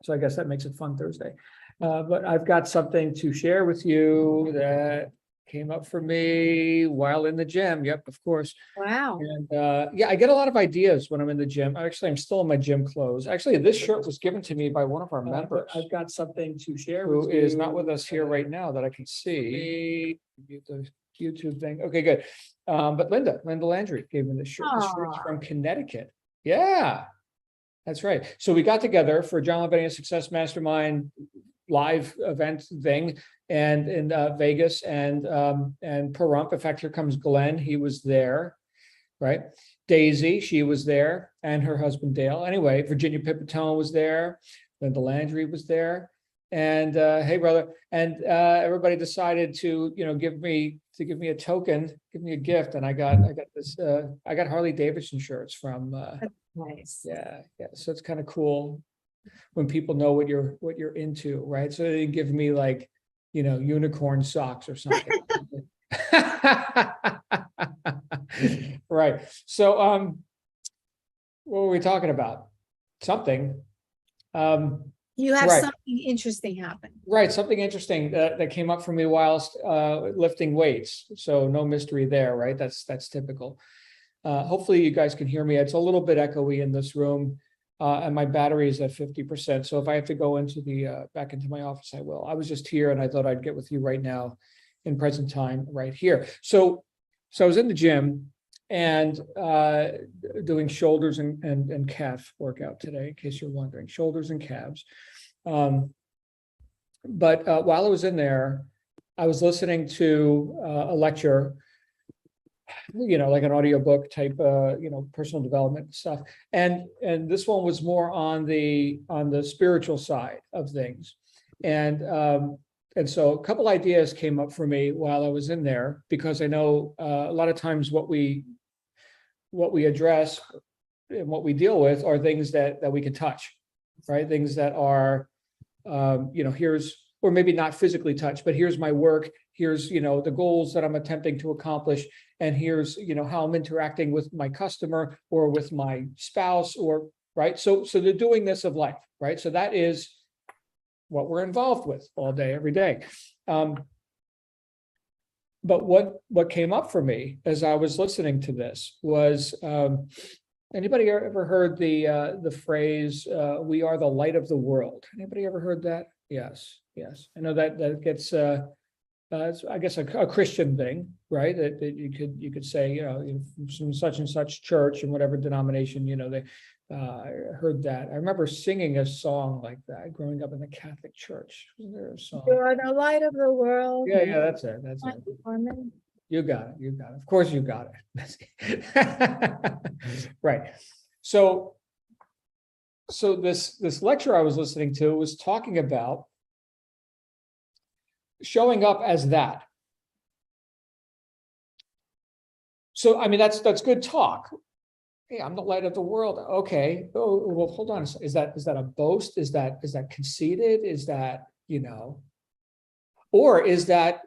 So I guess that makes it fun Thursday. But I've got something to share with you that came up for me while in the gym. Yep, of course. Wow. And yeah, I get a lot of ideas when I'm in the gym. Actually, I'm still in my gym clothes. Actually, this shirt was given to me by one of our members. I've got something to share who is not with us here right now that I can see. The YouTube thing. Okay, good. But Linda Landry gave me this shirt. This shirt's Aw. from Connecticut. Yeah, that's right. So we got together for John Lavenia Success Mastermind live event thing and in Vegas and Pahrump. In fact, here comes Glenn. He was there, right? Daisy, she was there, and her husband Dale. Anyway, Virginia Pipitone was there. Linda Landry was there. And hey, brother, and everybody decided to, give me a token, give me a gift, and I got this. I got Harley Davidson shirts from. Nice. Yeah. So it's kind of cool when people know what you're into, right? So they give me like, unicorn socks or something. Right. So, what were we talking about? Something. You have Right. something interesting happen. Right, something interesting that came up for me whilst lifting weights. So no mystery there, right? That's typical. Hopefully you guys can hear me. It's a little bit echoey in this room, and my battery is at 50%. So if I have to go into back into my office, I will. I was just here, and I thought I'd get with you right now, in present time, right here. So I was in the gym and doing shoulders and calf workout today, in case you're wondering, shoulders and calves. But while I was in there, I was listening to a lecture, like an audiobook type, personal development stuff. And this one was more on the spiritual side of things. And so a couple ideas came up for me while I was in there, because I know a lot of times what we address and what we deal with are things that we can touch, right? Things that are, here's, or maybe not physically touch, but here's my work. Here's, the goals that I'm attempting to accomplish. And here's, how I'm interacting with my customer or with my spouse, or, right? So the doingness of life, right? So that is what we're involved with all day, every day. But what came up for me as I was listening to this was, anybody ever heard the phrase, we are the light of the world? Anybody ever heard that? Yes. I know that gets, it's, I guess, a Christian thing, right? That you could say, from such and such church and whatever denomination, they heard that. I remember singing a song like that growing up in the Catholic Church. Was there a song? You are the light of the world. Yeah, that's it. You got it. Of course you got it. Right. So this lecture I was listening to was talking about showing up as that. So, I mean, that's good talk. Hey, I'm the light of the world. Okay. Oh, well, hold on. Is that a boast? Is that conceited? Is that, or is that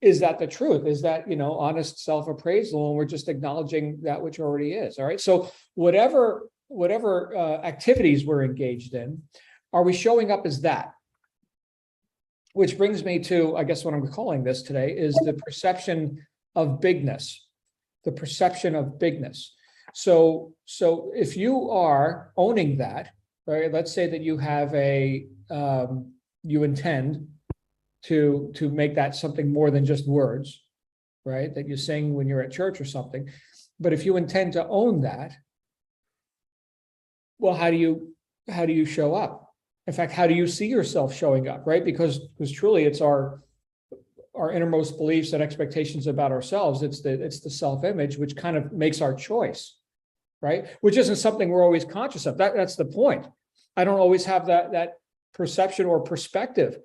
the truth? Is that, honest self-appraisal, and we're just acknowledging that which already is? All right. So whatever activities we're engaged in, are we showing up as that? Which brings me to, I guess what I'm calling this today is the perception of bigness. The perception of bigness. So if you are owning that, right? Let's say that you have you intend to make that something more than just words, right? That you sing when you're at church or something. But if you intend to own that, well, how do you show up? In fact, how do you see yourself showing up, right? Because truly it's our innermost beliefs and expectations about ourselves. It's the self-image, which kind of makes our choice, right? Which isn't something we're always conscious of. That's the point. I don't always have that perception or perspective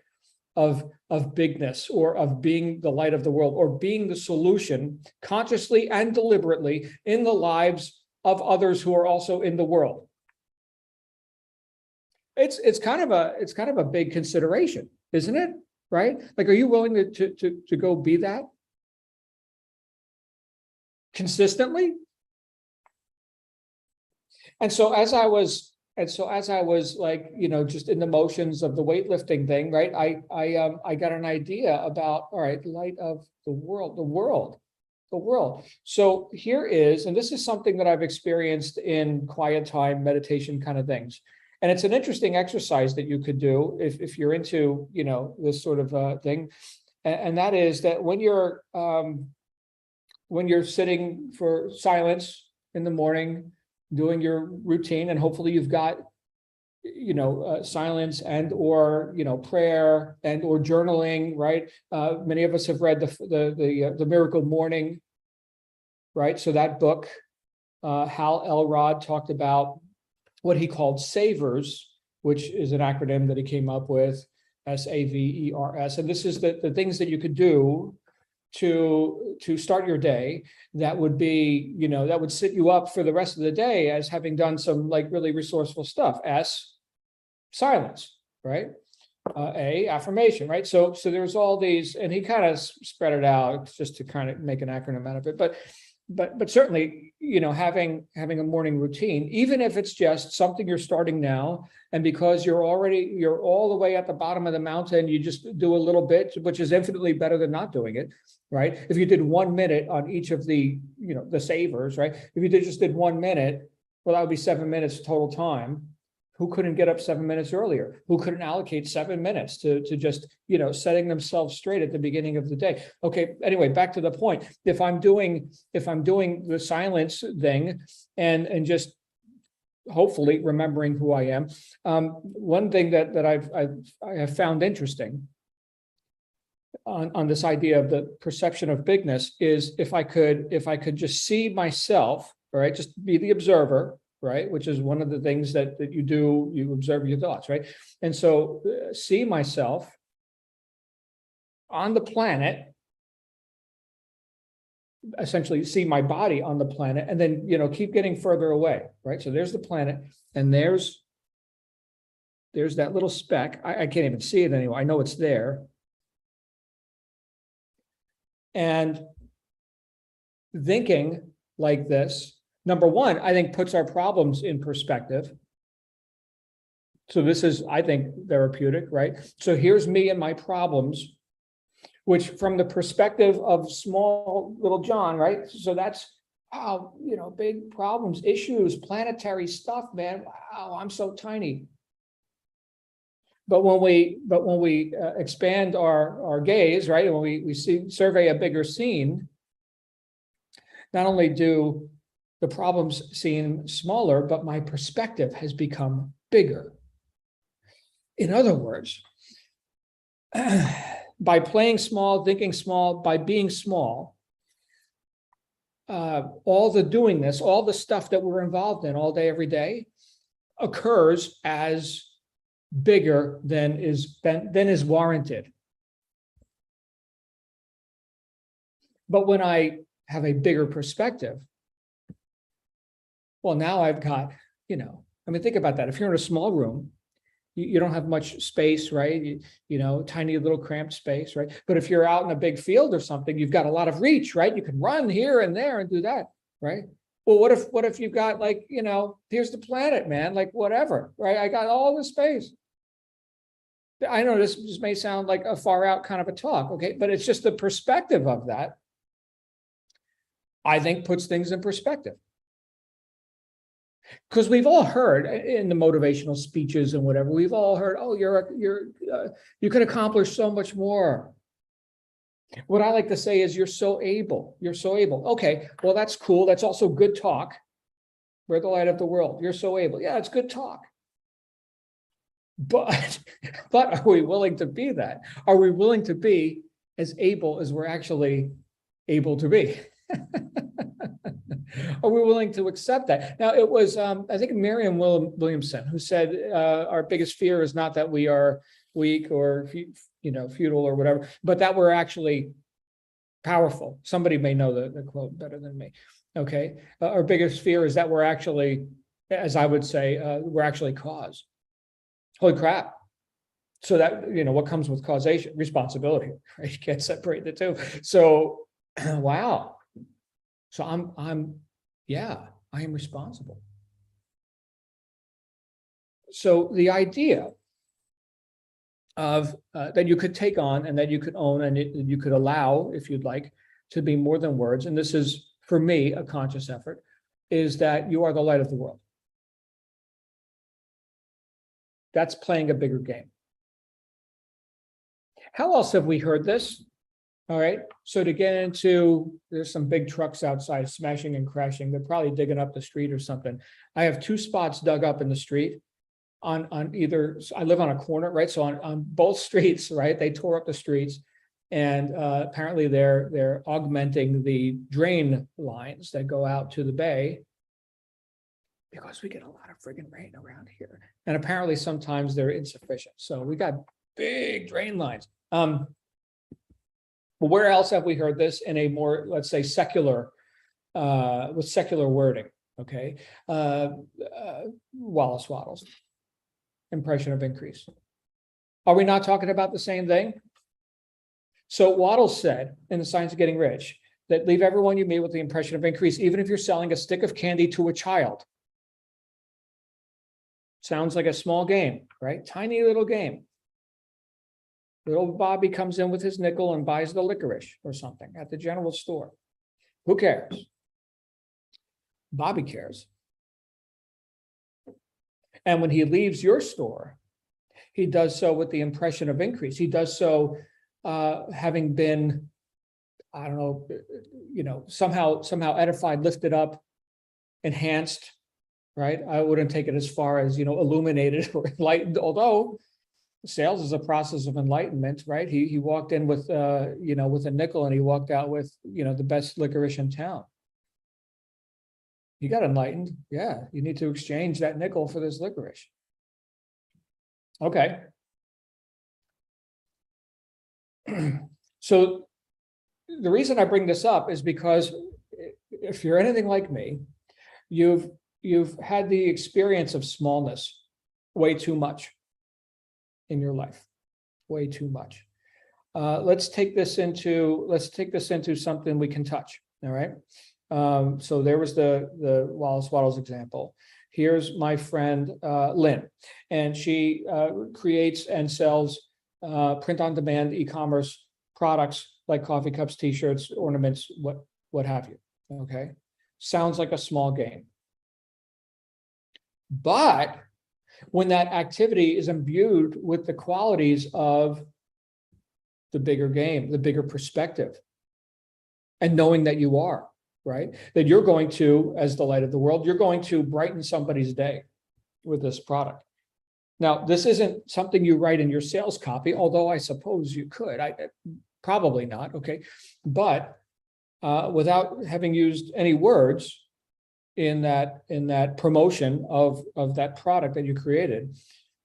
of bigness, or of being the light of the world, or being the solution consciously and deliberately in the lives of others who are also in the world. It's kind of a big consideration, isn't it? Right? Like, are you willing to go be that consistently? And so as I was And so as I was like, just in the motions of the weightlifting thing, right? I got an idea about, all right, light of the world. So here is, and this is something that I've experienced in quiet time meditation kind of things. And it's an interesting exercise that you could do if you're into, this sort of thing. And that is that when you're sitting for silence in the morning, doing your routine, and hopefully you've got, silence and or, prayer and or journaling, right? Many of us have read the Miracle Morning, right? So that book, Hal Elrod talked about what he called savers, which is an acronym that he came up with, SAVERS. And this is the things that you could do to start your day that would be, that would set you up for the rest of the day as having done some like really resourceful stuff. S, silence, right? A, affirmation, right? So there's all these, and he kind of spread it out just to kind of make an acronym out of it. But certainly, having a morning routine, even if it's just something you're starting now, and because you're all the way at the bottom of the mountain, you just do a little bit, which is infinitely better than not doing it, right? If you did 1 minute on each of the, the savers, right? If you just did 1 minute, well, that would be 7 minutes total time. Who couldn't get up 7 minutes earlier? Who couldn't allocate 7 minutes to just, setting themselves straight at the beginning of the day? Okay, anyway, back to the point. If I'm doing the silence thing and just hopefully remembering who I am, one thing that I have found interesting on this idea of the perception of bigness is if I could just see myself, all right, just be the observer, right? Which is one of the things that you do, you observe your thoughts, right? And so see myself on the planet, essentially see my body on the planet, and then, keep getting further away, right? So there's the planet, and there's that little speck. I can't even see it anymore. I know it's there. And thinking like this, number one, I think puts our problems in perspective. So this is, I think, therapeutic, right? So here's me and my problems, which from the perspective of small little John, right? So that's, wow, big problems, issues, planetary stuff, man. Wow, I'm so tiny. But when we expand our gaze, right, and when we survey a bigger scene, not only do the problems seem smaller, but my perspective has become bigger. In other words, by playing small, thinking small, by being small, all the doing this, all the stuff that we're involved in all day, every day, occurs as bigger than is warranted. But when I have a bigger perspective, well, now I've got, think about that. If you're in a small room, you don't have much space, right? Tiny little cramped space, right? But if you're out in a big field or something, you've got a lot of reach, right? You can run here and there and do that, right? Well, what if you've got like, here's the planet, man, like whatever, right? I got all the space. I know this may sound like a far out kind of a talk, okay? But it's just the perspective of that, I think, puts things in perspective. Because we've all heard in the motivational speeches and whatever, we've all heard, oh, you can accomplish so much more. What I like to say is you're so able. Okay, well, that's cool. That's also good talk. We're the light of the world. You're so able. Yeah, it's good talk. But are we willing to be that? Are we willing to be as able as we're actually able to be? Are we willing to accept that? Now, it was, I think, Marianne Williamson who said, our biggest fear is not that we are weak or, futile or whatever, but that we're actually powerful. Somebody may know the quote better than me. Okay. Our biggest fear is that we're actually, as I would say, we're actually cause. Holy crap. So that, what comes with causation? Responsibility, right? You can't separate the two. So, wow. So I am responsible. So the idea of that you could take on and that you could own and you could allow, if you'd like, to be more than words, and this is, for me, a conscious effort, is that you are the light of the world. That's playing a bigger game. How else have we heard this? All right, so to get into, there's some big trucks outside smashing and crashing. They're probably digging up the street or something. I have 2 spots dug up in the street on either, I live on a corner, right? So on both streets, right? They tore up the streets, and apparently they're augmenting the drain lines that go out to the bay, because we get a lot of friggin' rain around here. And apparently sometimes they're insufficient. So we got big drain lines. But where else have we heard this in a more, let's say, secular, with secular wording? Okay. Wallace Wattles, impression of increase. Are we not talking about the same thing? So Wattles said in The Science of Getting Rich that leave everyone you meet with the impression of increase, even if you're selling a stick of candy to a child. Sounds like a small game, right? Tiny little game. Little Bobby comes in with his nickel and buys the licorice or something at the general store. Who cares? Bobby cares. And when he leaves your store, he does so with the impression of increase. He does so having been, I don't know, somehow edified, lifted up, enhanced, right? I wouldn't take it as far as, illuminated or enlightened, although sales is a process of enlightenment, right? He walked in with, with a nickel, and he walked out with, the best licorice in town. You got enlightened. Yeah, you need to exchange that nickel for this licorice. Okay. So the reason I bring this up is because if you're anything like me, you've had the experience of smallness way too much in your life, way too much. Let's take this into something we can touch. All right. So there was the Wallace Wattles example. Here's my friend Lynn, and she creates and sells print-on-demand e-commerce products like coffee cups, t-shirts, ornaments, what have you. Okay, sounds like a small game, but when that activity is imbued with the qualities of the bigger game, the bigger perspective, and knowing that you are, right? That you're going to, as the light of the world, you're going to brighten somebody's day with this product. Now, this isn't something you write in your sales copy, although I suppose you could. Probably not, okay? But without having used any words in that promotion of that product that you created,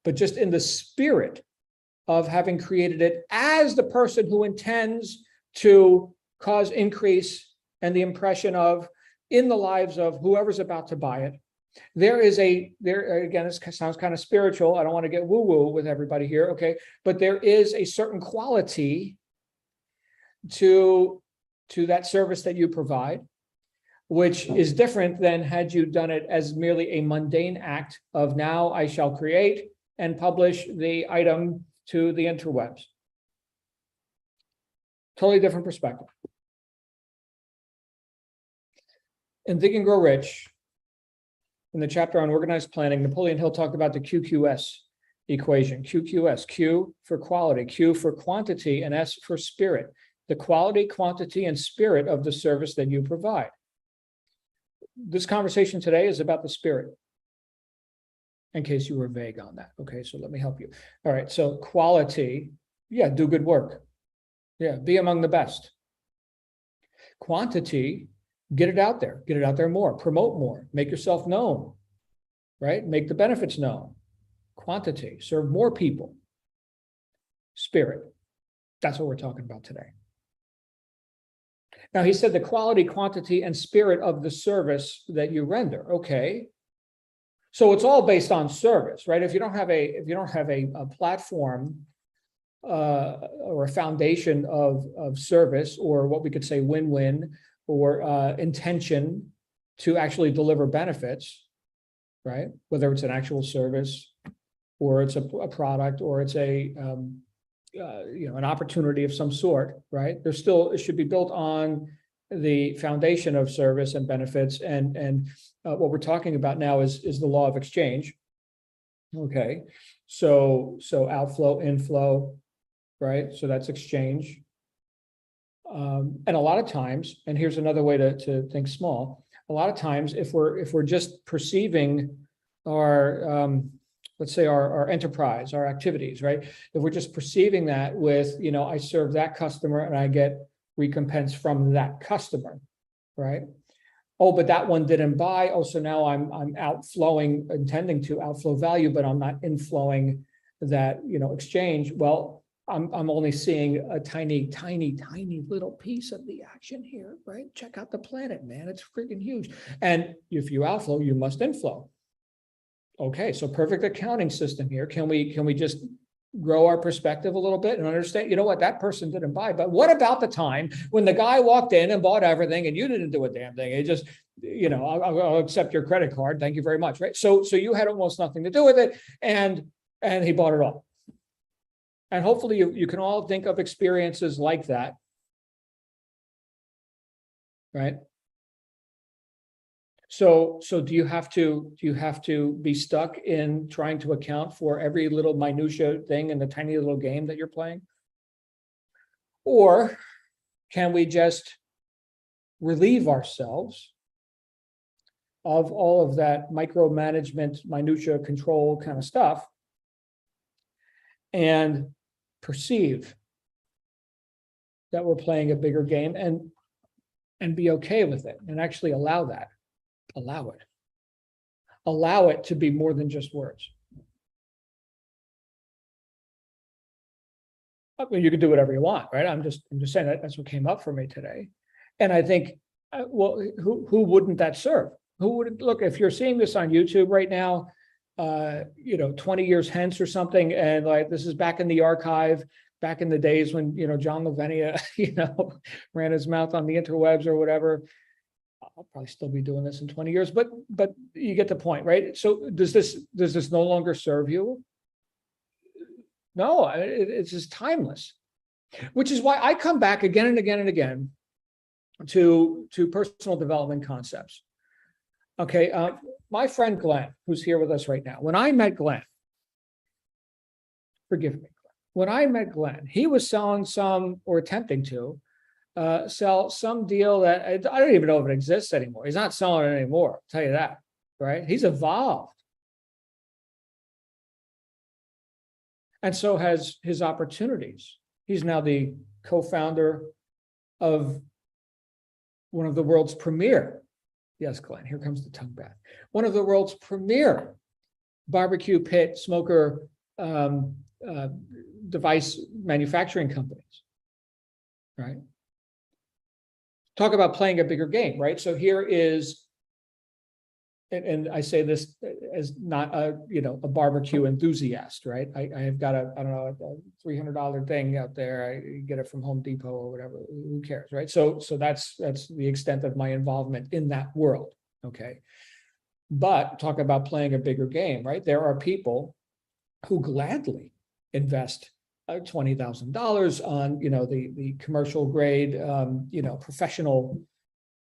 but just in the spirit of having created it as the person who intends to cause increase and the impression of in the lives of whoever's about to buy it. There again, this sounds kind of spiritual. I don't want to get woo-woo with everybody here, okay? But there is a certain quality to that service that you provide, which is different than had you done it as merely a mundane act of now I shall create and publish the item to the interwebs. Totally different perspective. In Think and Grow Rich, in the chapter on organized planning, Napoleon Hill talked about the QQS equation. QQS, Q for quality, Q for quantity, and S for spirit. The quality, quantity, and spirit of the service that you provide. This conversation today is about the spirit, in case you were vague on that. Okay, so let me help you. All right, so quality, yeah, do good work. Yeah, be among the best. Quantity, get it out there more, promote more, make yourself known, right? Make the benefits known. Quantity, serve more people. Spirit, that's what we're talking about today. Now, he said the quality, quantity, and spirit of the service that you render. Okay. So it's all based on service, right? If you don't have a platform or a foundation of service, or what we could say win-win, or intention to actually deliver benefits, right? Whether it's an actual service or it's a product, or it's an opportunity of some sort, right? It should be built on the foundation of service and benefits. And what we're talking about now is the law of exchange. Okay, so outflow, inflow, right? So that's exchange. And a lot of times, and here's another way to think small. A lot of times, if we're just perceiving our let's say our enterprise, our activities, right? If we're just perceiving that with, I serve that customer and I get recompense from that customer, right? Oh, but that one didn't buy. Oh, so now I'm intending to outflow value, but I'm not inflowing that, exchange. Well, I'm only seeing a tiny little piece of the action here, right? Check out the planet, man. It's freaking huge. And if you outflow, you must inflow. Okay, so perfect accounting system here. Can we just grow our perspective a little bit and understand, what, that person didn't buy, but what about the time when the guy walked in and bought everything and you didn't do a damn thing? It just, I'll accept your credit card. Thank you very much, right? So you had almost nothing to do with it, and he bought it all. And hopefully you can all think of experiences like that, right? So do you have to be stuck in trying to account for every little minutia thing in the tiny little game that you're playing? Or can we just relieve ourselves of all of that micromanagement, minutia control kind of stuff and perceive that we're playing a bigger game and be okay with it and actually allow that? Allow it to be more than just words. I mean, you can do whatever you want, right? I'm just saying that's what came up for me today. And I think, well, who wouldn't that serve? Who would look, if you're seeing this on YouTube right now, 20 years hence or something, and like this is back in the archive, back in the days when, John Lavenia, ran his mouth on the interwebs or whatever. I'll probably still be doing this in 20 years, but you get the point, right? So does this no longer serve you? No, it's just timeless, which is why I come back again and again and again to personal development concepts. Okay, my friend Glenn, who's here with us right now, when I met Glenn, forgive me, when I met Glenn, he was selling or attempting to sell some deal that I don't even know if it exists anymore. He's not selling it anymore, I'll tell you that, right? He's evolved. And so has his opportunities. He's now the co-founder of one of the world's premier, yes, Glenn, here comes the tongue back, one of the world's premier barbecue pit smoker device manufacturing companies, right? Talk about playing a bigger game, right? So here is, and I say this as not a barbecue enthusiast, right? I have got a $300 thing out there. I get it from Home Depot or whatever. Who cares, right? So that's the extent of my involvement in that world. Okay, but talk about playing a bigger game, right? There are people who gladly invest $20,000 on the commercial grade professional,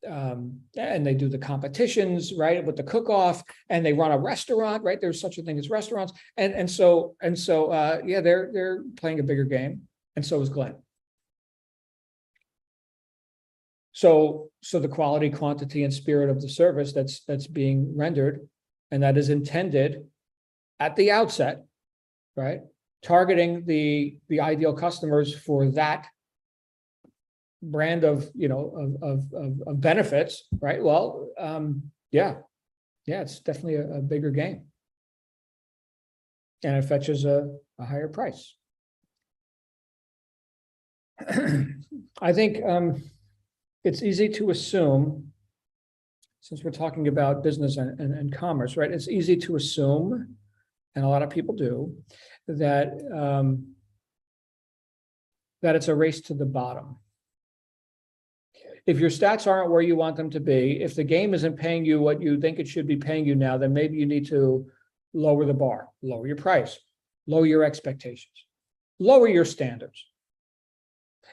and they do the competitions, right, with the cook-off, and they run a restaurant, right? There's such a thing as restaurants, and so yeah, they're playing a bigger game, and so is Glenn. So the quality, quantity, and spirit of the service that's being rendered, and that is intended at the outset, right? Targeting the ideal customers for that brand of benefits, right? Well, yeah, it's definitely a bigger game, and it fetches a higher price. I think it's easy to assume, since we're talking about business and commerce, right? It's easy to assume, and a lot of people do, that it's a race to the bottom. If your stats aren't where you want them to be, if the game isn't paying you what you think it should be paying you now, then maybe you need to lower the bar, lower your price, lower your expectations, lower your standards.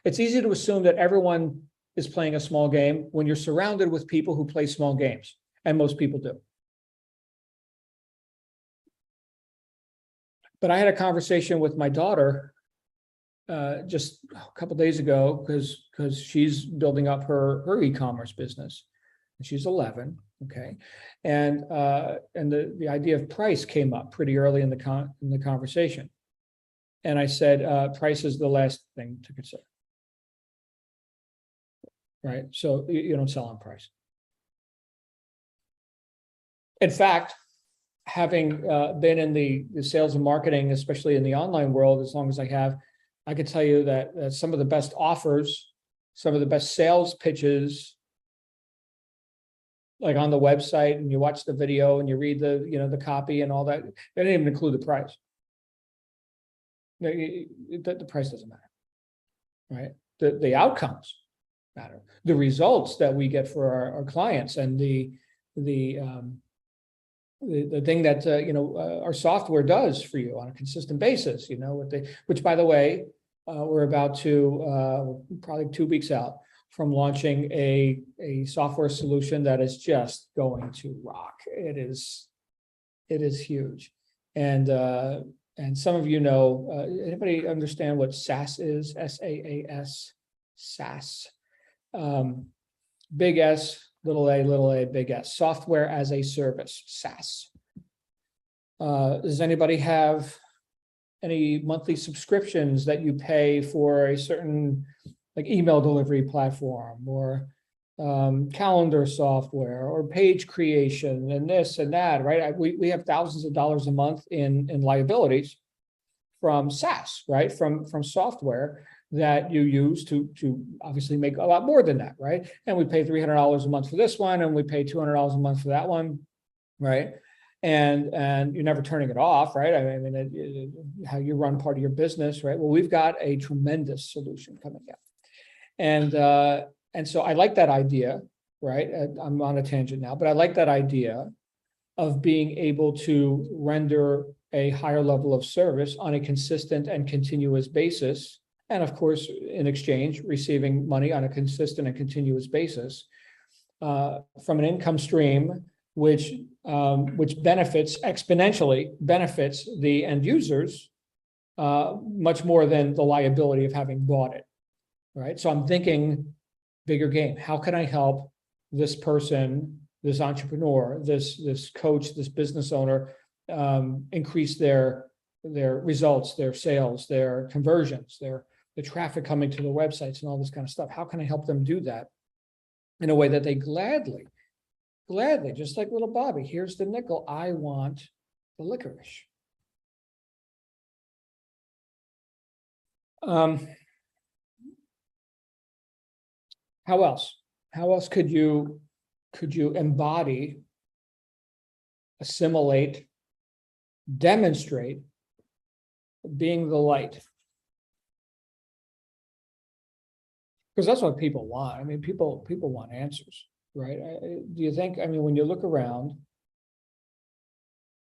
It's easy to assume that everyone is playing a small game when you're surrounded with people who play small games, and most people do. But I had a conversation with my daughter just a couple days ago because she's building up her e-commerce business. She's 11, okay, and the idea of price came up pretty early in the conversation, and I said price is the last thing to consider, right? So you don't sell on price. In fact, having been in the sales and marketing, especially in the online world, as long as I have, I can tell you that some of the best offers, some of the best sales pitches, like on the website, and you watch the video and you read the copy and all that, they didn't even include the price. The price doesn't matter, right? The outcomes matter. The results that we get for our clients, and the thing that our software does for you on a consistent basis, which by the way, we're about to probably 2 weeks out from launching a software solution that is just going to rock. It is huge, and some of you know. Anybody understand what SaaS is? SaaS. SaaS. Big S, little a, big S. Software as a service. SaaS. Does anybody have any monthly subscriptions that you pay for a certain like email delivery platform, or calendar software, or page creation, and this and that, right? We have thousands of dollars a month in liabilities from SaaS, right? From software that you use to obviously make a lot more than that, right? And we pay $300 a month for this one, and we pay $200 a month for that one, right? And you're never turning it off, right? I mean, how you run part of your business, right? Well, we've got a tremendous solution coming out. And so I like that idea, right? I'm on a tangent now, but I like that idea of being able to render a higher level of service on a consistent and continuous basis. And of course, in exchange, receiving money on a consistent and continuous basis from an income stream, which benefits exponentially, benefits the end users much more than the liability of having bought it, right? So I'm thinking bigger game. How can I help this person, this entrepreneur, this coach, this business owner increase their results, their sales, their conversions, the traffic coming to the websites, and all this kind of stuff? How can I help them do that in a way that they gladly, just like little Bobby, here's the nickel, I want the licorice. How else? How else could you embody, assimilate, demonstrate being the light? Because that's what people want. I mean, people want answers, right? Do you think? I mean, when you look around,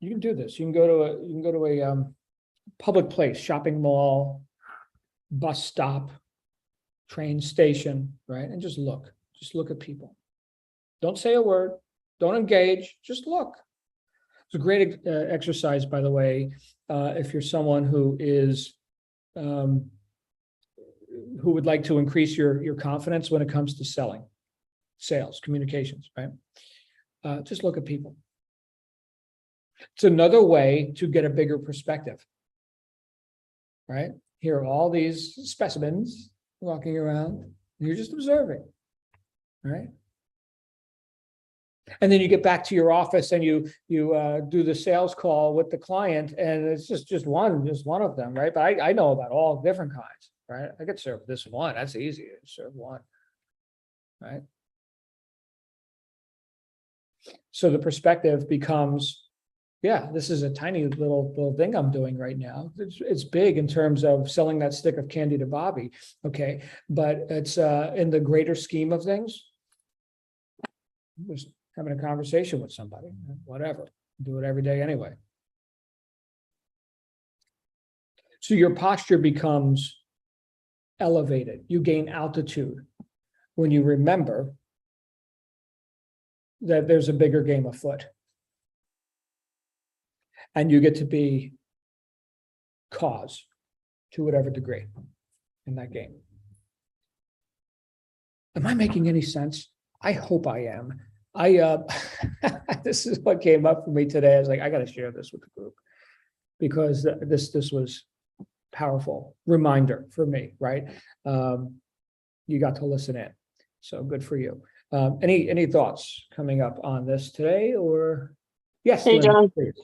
you can do this. You can go to a public place, shopping mall, bus stop, train station, right? And just look at people. Don't say a word. Don't engage. Just look. It's a great exercise, by the way, if you're someone who is who would like to increase your confidence when it comes to selling, sales, communications, right? Just look at people. It's another way to get a bigger perspective, right? Here are all these specimens walking around, and you're just observing, right? And then you get back to your office and you do the sales call with the client, and it's just one of them, right? But I know about all different kinds, right? I could serve this one. That's easy to serve one, right? So the perspective becomes, yeah, this is a tiny little thing I'm doing right now. It's big in terms of selling that stick of candy to Bobby, okay? But it's in the greater scheme of things, just having a conversation with somebody, whatever. Do it every day anyway. So your posture becomes elevated. You gain altitude when you remember that there's a bigger game afoot. And you get to be cause to whatever degree in that game. Am I making any sense? I hope I am. This is what came up for me today. I was like, I got to share this with the group because this was powerful reminder for me, right? You got to listen in. So good for you. Any thoughts coming up on this today or yes, Hey, Linda, John. please.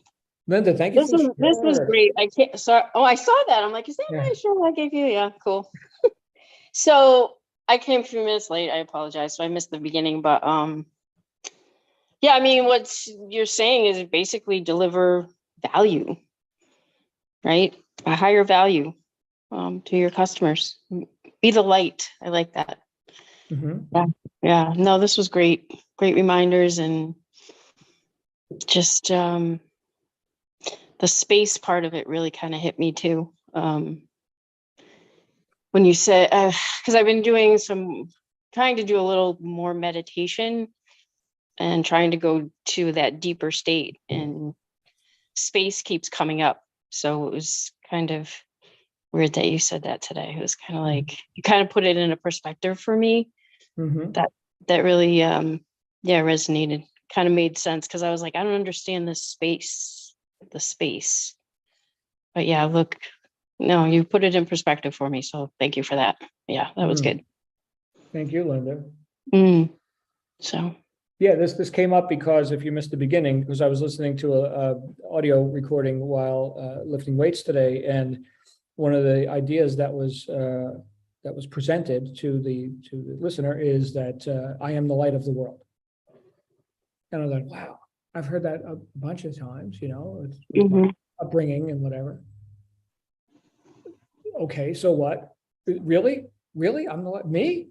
Linda, thank you. This is great. I can't, sorry. Oh, I saw that. I'm like, is that Yeah. my show I gave you? Yeah, cool. So I came a few minutes late. I apologize. So I missed the beginning, but yeah, I mean, what you're saying is basically deliver value, right? A higher value to your customers. Be the light. I like that. Mhm. Yeah. No, this was great. Great reminders and just the space part of it really kind of hit me too. When you said, because I've been trying to do a little more meditation and trying to go to that deeper state, and space keeps coming up. So it was kind of weird that you said that today. It was kind of like, you kind of put it in a perspective for me. Mhm. That really, yeah, resonated, kind of made sense. Cause I was like, I don't understand the space. But yeah, look, no, you put it in perspective for me. So thank you for that. Yeah, that was good. Thank you, Linda. So Yeah, this came up because if you missed the beginning, because I was listening to a audio recording while lifting weights today, and one of the ideas that was presented to the listener is that I am the light of the world. And I was like, wow, I've heard that a bunch of times, with my upbringing and whatever. Okay, so what? Really? I'm the light? Me?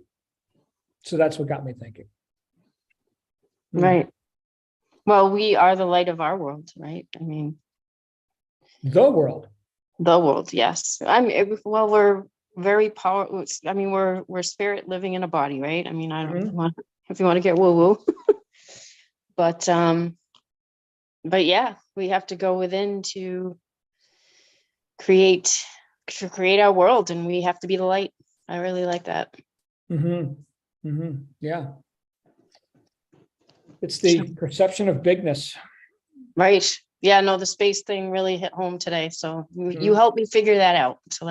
So that's what got me thinking. right. Well, we are the light of our world, right? I mean, The world. Yes. I mean, well, we're very powerful. I mean, we're spirit living in a body, right? I mean, I don't know if you want to get woo woo, but yeah, we have to go within to create our world, and we have to be the light. I really like that. Yeah. It's the perception of bigness. Right. Yeah, no, the space thing really hit home today. So you helped me figure that out. So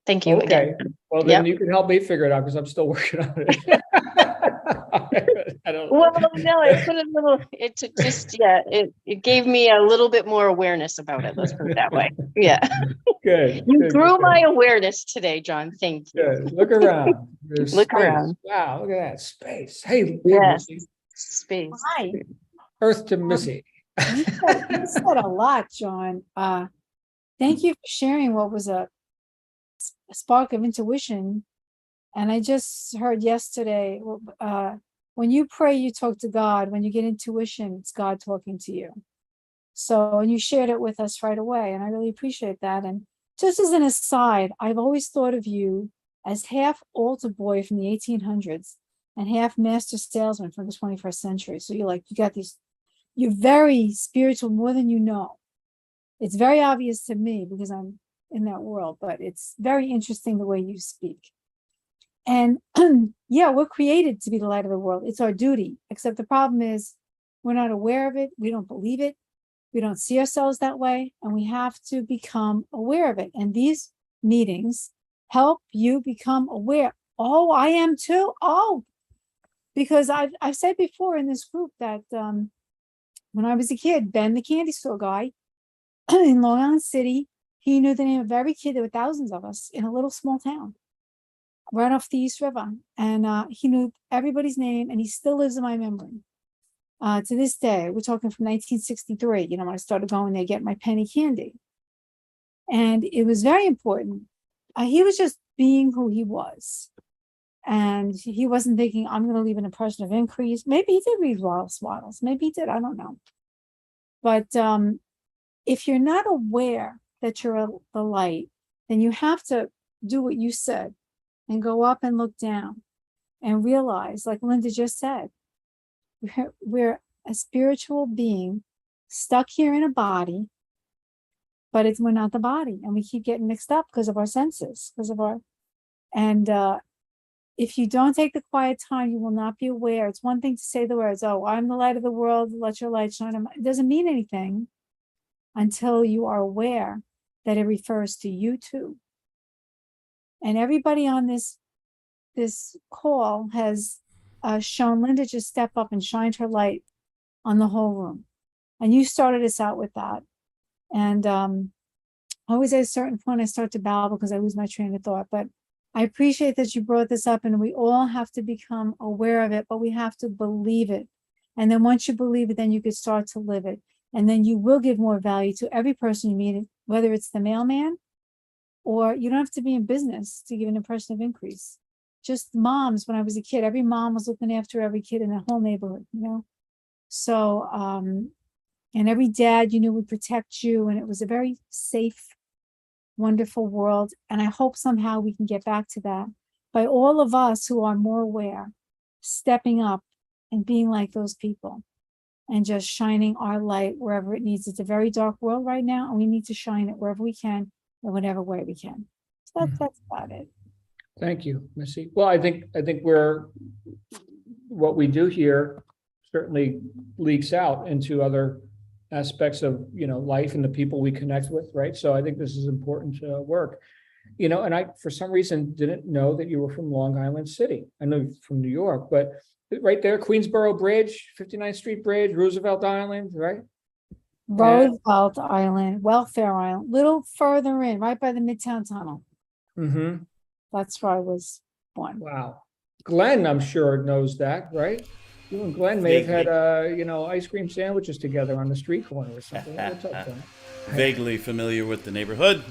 thank you again. Well, then you can help me figure it out because I'm still working on it. I don't know. Well, no, I put it gave me a little bit more awareness about it. Let's put it that way. Yeah. Good. You grew my awareness today, John. Thank you. Good. Look around. There's Look space. around. Wow, look at that space. Hey, Yes. Missy. Space. Hi. Earth to Missy. You said a lot, John. Thank you for sharing what was a spark of intuition. And I just heard yesterday, when you pray, you talk to God. When you get intuition, it's God talking to you. So, and you shared it with us right away. And I really appreciate that. And just as an aside, I've always thought of you as half altar boy from the 1800s and half master salesman from the 21st century. So you're very spiritual, more than you know. It's very obvious to me because I'm in that world, but it's very interesting the way you speak. And yeah, we're created to be the light of the world. It's our duty, except the problem is we're not aware of it. We don't believe it. We don't see ourselves that way. And we have to become aware of it. And these meetings help you become aware. Oh, I am too. Oh, because I've said before in this group that when I was a kid, Ben, the candy store guy in Long Island City, he knew the name of every kid. There were thousands of us in a little small town right off the East River. And he knew everybody's name, and he still lives in my memory. To this day, we're talking from 1963, when I started going there to get my penny candy. And it was very important. He was just being who he was. And he wasn't thinking, I'm going to leave an impression of increase. Maybe he did read Wallace Waddles. Maybe he did. I don't know. But if you're not aware that you're the light, then you have to do what you said and go up and look down and realize, like Linda just said, we're a spiritual being stuck here in a body, but we're not the body, and we keep getting mixed up because of our senses, and if you don't take the quiet time, you will not be aware. It's one thing to say the words, "Oh, I'm the light of the world, let your light shine." It doesn't mean anything until you are aware that it refers to you too. And everybody on this call has shown Linda just step up and shined her light on the whole room. And you started us out with that. And always at a certain point, I start to babble because I lose my train of thought. But I appreciate that you brought this up, and we all have to become aware of it, but we have to believe it. And then once you believe it, then you can start to live it. And then you will give more value to every person you meet, whether it's the mailman, or you don't have to be in business to give an impression of increase. Just moms, when I was a kid, every mom was looking after every kid in the whole neighborhood, So, and every dad you knew would protect you, and it was a very safe, wonderful world. And I hope somehow we can get back to that by all of us who are more aware, stepping up and being like those people and just shining our light wherever it needs. It's a very dark world right now, and we need to shine it wherever we can in whatever way we can. So that's about it. Thank you, Missy. Well, I think what we do here certainly leaks out into other aspects of, life and the people we connect with, right? So I think this is important work, and I, for some reason, didn't know that you were from Long Island City. I know you're from New York, but right there, Queensboro Bridge, 59th Street Bridge, Roosevelt Island, right? Roosevelt Island, Welfare Island, little further in, right by the Midtown Tunnel. Mm-hmm. That's where I was born. Wow. Glenn, I'm sure, knows that, right? You and Glenn may have had, ice cream sandwiches together on the street corner or something. What's up, Glenn? Vaguely familiar with the neighborhood.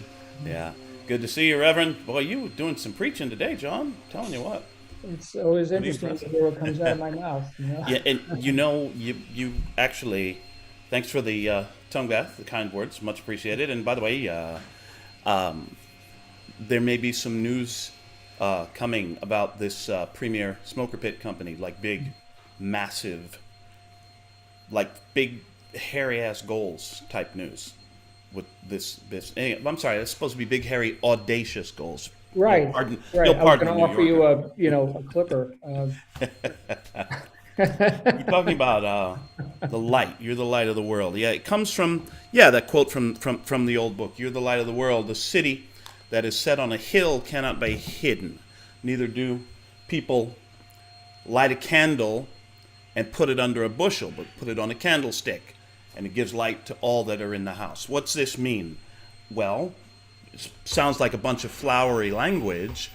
Yeah. Good to see you, Reverend. Boy, you were doing some preaching today, John. I'm telling you what. It's always interesting to hear what comes out of my mouth. Yeah, and you actually, thanks for the tongue bath, the kind words, much appreciated. And by the way, there may be some news coming about this premier smoker pit company, like big, massive, like big, hairy-ass goals type news with this. I'm sorry, it's supposed to be big, hairy, audacious goals. Right. You'll pardon, right. You'll pardon I was going to offer you a clipper. You're talking about the light. You're the light of the world. Yeah, it comes from that quote from the old book. You're the light of the world. The city that is set on a hill cannot be hidden. Neither do people light a candle and put it under a bushel, but put it on a candlestick, and it gives light to all that are in the house. What's this mean? Well, it sounds like a bunch of flowery language.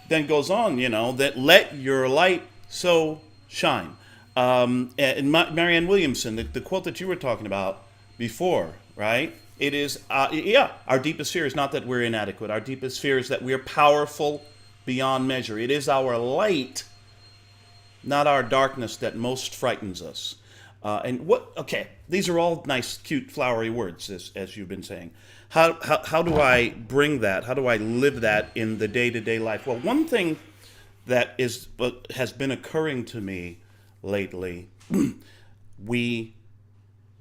Then goes on, that let your light so shine. And Marianne Williamson, the quote that you were talking about before, right? It is, our deepest fear is not that we're inadequate. Our deepest fear is that we're powerful beyond measure. It is our light, not our darkness, that most frightens us. These are all nice, cute, flowery words, as you've been saying. How do I bring that? How do I live that in the day-to-day life? Well, one thing that has been occurring to me lately, we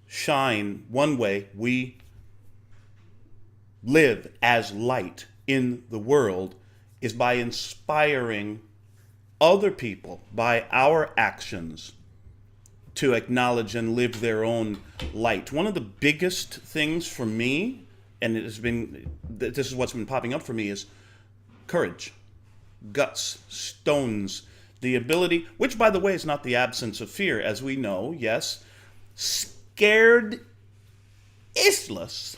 shine one way, we live as light in the world, is by inspiring other people by our actions to acknowledge and live their own light. One of the biggest things for me, and this is what's been popping up for me, is courage, guts, stones, the ability, which by the way is not the absence of fear, as we know, yes, scared istless,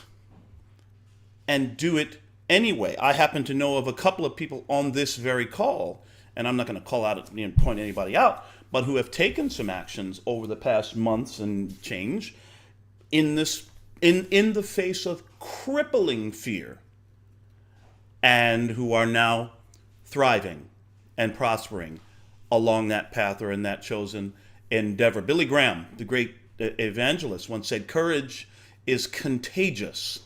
and do it anyway. I happen to know of a couple of people on this very call, and I'm not going to call out and point anybody out, but who have taken some actions over the past months and change in the face of crippling fear, and who are now thriving and prospering along that path or in that chosen endeavor. Billy Graham, the great evangelist, once said, "Courage is contagious,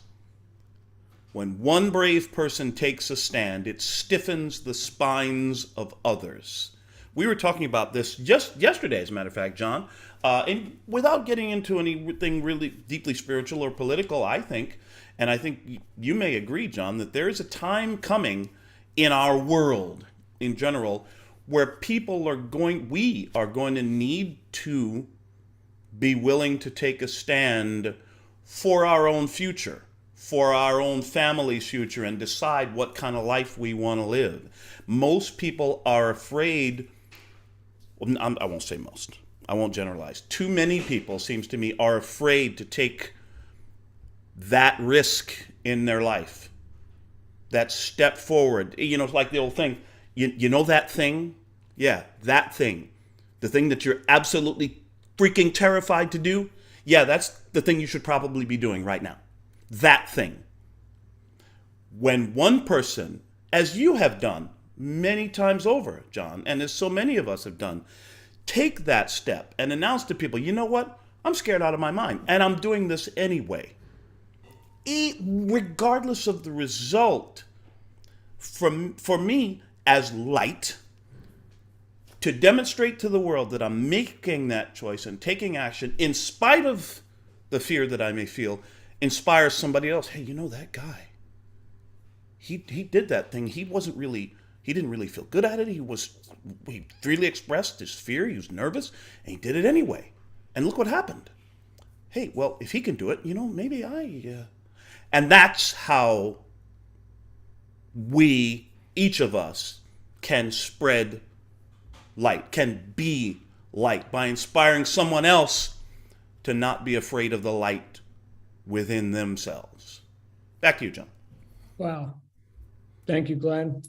When one brave person takes a stand, it stiffens the spines of others. We were talking about this just yesterday, as a matter of fact, John. And without getting into anything really deeply spiritual or political, I think, and I think you may agree, John, that there is a time coming in our world in general where we are going to need to be willing to take a stand for our own future, for our own family's future, and decide what kind of life we want to live. Most people are afraid. I won't say most. I won't generalize. Too many people, seems to me, are afraid to take that risk in their life, that step forward. You know, it's like the old thing. You know that thing? Yeah, that thing. The thing that you're absolutely freaking terrified to do? Yeah, that's the thing you should probably be doing right now. That thing. When one person, as you have done many times over, John, and as so many of us have done, take that step and announce to people, you know what? I'm scared out of my mind, and I'm doing this anyway. Regardless of the result, for me, as light, to demonstrate to the world that I'm making that choice and taking action in spite of the fear that I may feel, inspires somebody else. Hey, you know that guy? He did that thing. He didn't really feel good at it. He freely expressed his fear. He was nervous, and he did it anyway. And look what happened. Hey, well, if he can do it, you know, maybe and that's how each of us, can spread light, can be light, by inspiring someone else to not be afraid of the light within themselves. Back to you, John. Wow. Thank you, Glenn.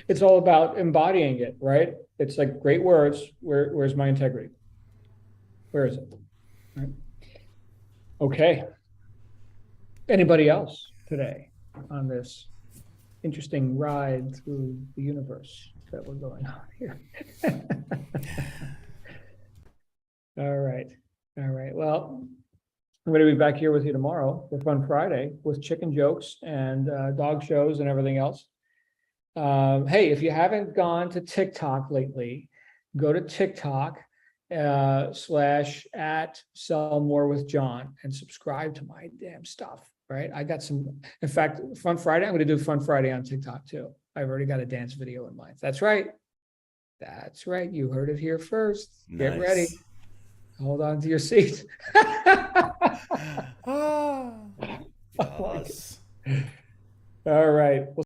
It's all about embodying it, right? It's like great words. Where's my integrity? Where is it? Right. Okay. Anybody else today on this interesting ride through the universe that we're going on here? All right. Well, I'm going to be back here with you tomorrow for Fun Friday with chicken jokes and dog shows and everything else. Hey, if you haven't gone to TikTok lately, go to TikTok /@sellmorewithjohn and subscribe to my damn stuff. Right? I got some, in fact, Fun Friday, I'm going to do Fun Friday on TikTok too. I've already got a dance video in mind. That's right. You heard it here first. Get ready. Hold on to your seat. Oh, All right.